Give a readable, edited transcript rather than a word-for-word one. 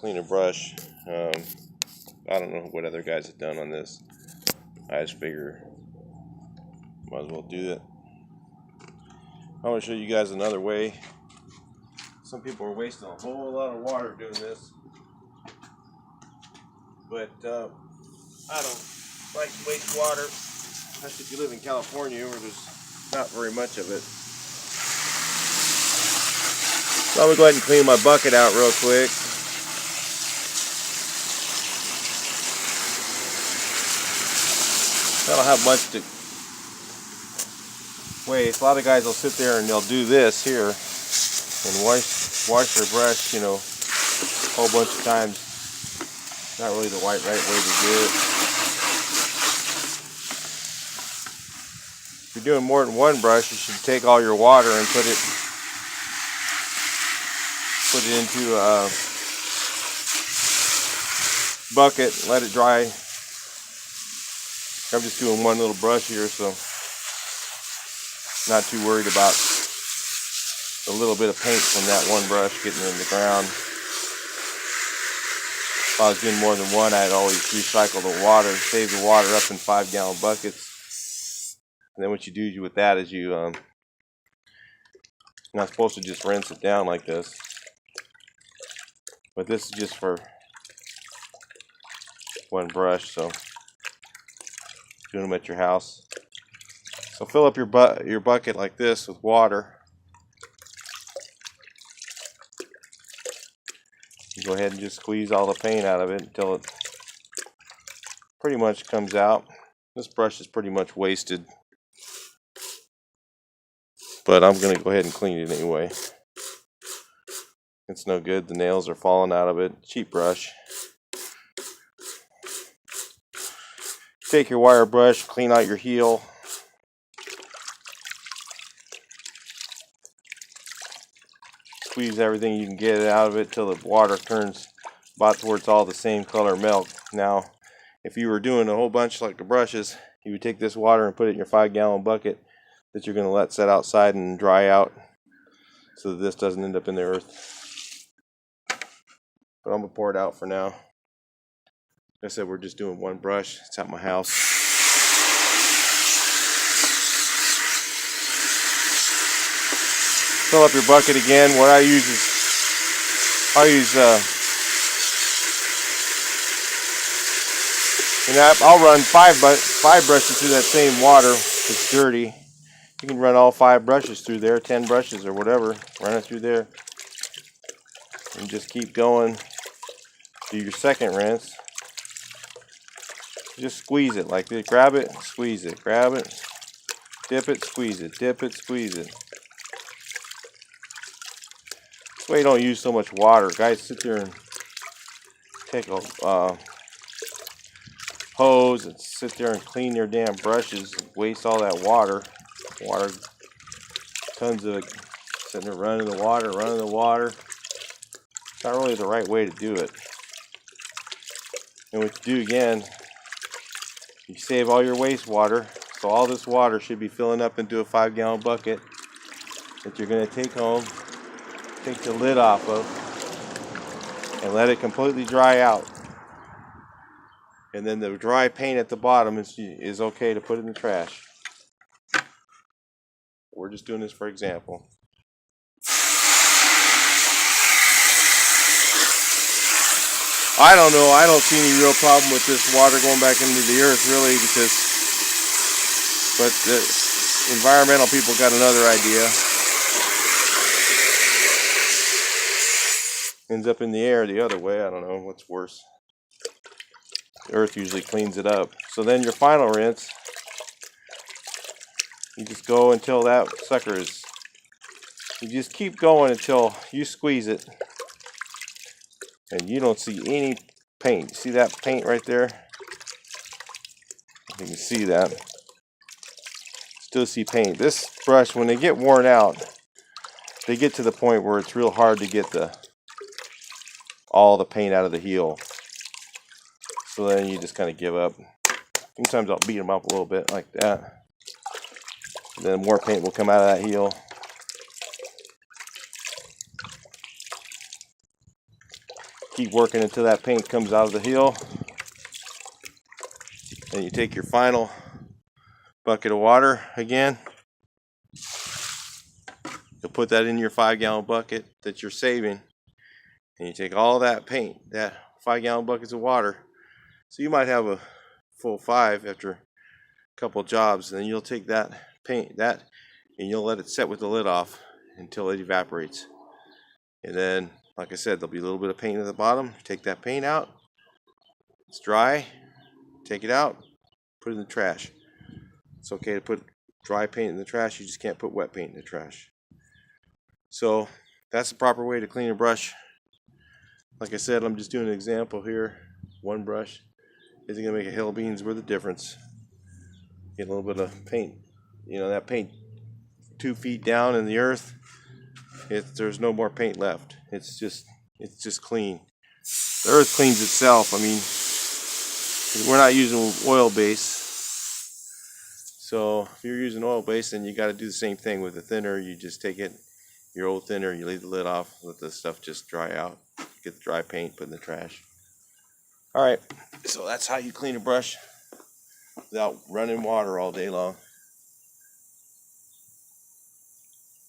clean a brush. I don't know what other guys have done on this. I just figure might as well do it. I want to show you guys another way. Some people are wasting a whole lot of water doing this, but I don't like to waste water, especially if you live in California where there's not very much of it. So I'm going to go ahead and clean my bucket out real quick. I don't have much to waste. A lot of guys will sit there and they'll do this here and wash their brush, you know, a whole bunch of times. Not really the right way to do it. If you're doing more than one brush, you should take all your water and put it into a bucket and let it dry. I'm just doing one little brush here, so not too worried about a little bit of paint from that one brush getting in the ground. If I was doing more than one, I'd always recycle the water, save the water up in 5-gallon buckets. And then what you do with that is you're not supposed to just rinse it down like this. But this is just for one brush, so doing them at your house. So fill up your bucket like this with water. You go ahead and just squeeze all the paint out of it until it pretty much comes out. This brush is pretty much wasted, but I'm going to go ahead and clean it anyway. It's no good. The nails are falling out of it. Cheap brush. Take your wire brush, clean out your heel. Squeeze everything you can get out of it till the water turns about to where it's all the same color milk. Now, if you were doing a whole bunch like the brushes, you would take this water and put it in your 5-gallon bucket that you're going to let set outside and dry out so that this doesn't end up in the earth. But I'm going to pour it out for now. Like I said, we're just doing one brush. It's at my house. Fill up your bucket again. What I use is, I'll run five brushes through that same water. If it's dirty, you can run all 5 brushes through there, 10 brushes or whatever. Run it through there, and just keep going. Do your second rinse. Just squeeze it like this. Grab it, squeeze it. Grab it, dip it, squeeze it. Dip it, squeeze it. This way you don't use so much water. Guys sit there and take a hose and sit there and clean their damn brushes and waste all that water. Tons of it. Sitting there running the water. It's not really the right way to do it. And what you do again, you save all your wastewater. So all this water should be filling up into a 5-gallon bucket that you're going to take home, take the lid off of, and let it completely dry out. And then the dry paint at the bottom is okay to put in the trash. We're just doing this for example. I don't know. I don't see any real problem with this water going back into the earth, really, but the environmental people got another idea. Ends up in the air the other way. I don't know what's worse. The earth usually cleans it up. So then your final rinse, you just go until that sucker is, you just keep going until you squeeze it and you don't see any paint. See that paint right there? You can see that. Still see paint. This brush, when they get worn out, they get to the point where it's real hard to get all the paint out of the heel. So then you just kind of give up. Sometimes I'll beat them up a little bit like that. Then more paint will come out of that heel. Keep working until that paint comes out of the heel. Then you take your final bucket of water again. You'll put that in your 5-gallon bucket that you're saving. And you take all that paint, that 5-gallon buckets of water. So you might have a full 5 after a couple jobs. And then you'll take that paint, and you'll let it set with the lid off until it evaporates. And then, like I said, there'll be a little bit of paint at the bottom. Take that paint out. It's dry. Take it out. Put it in the trash. It's okay to put dry paint in the trash. You just can't put wet paint in the trash. So that's the proper way to clean a brush. Like I said, I'm just doing an example here. One brush isn't going to make a hill of beans worth of difference. Get a little bit of paint. You know, that paint 2 feet down in the earth, there's no more paint left. It's just clean. The earth cleans itself. I mean, we're not using oil base. So if you're using oil base, then you got to do the same thing with the thinner. You just take it, your old thinner, you leave the lid off, let the stuff just dry out. Get the dry paint, put in the trash. Alright, so that's how you clean a brush without running water all day long.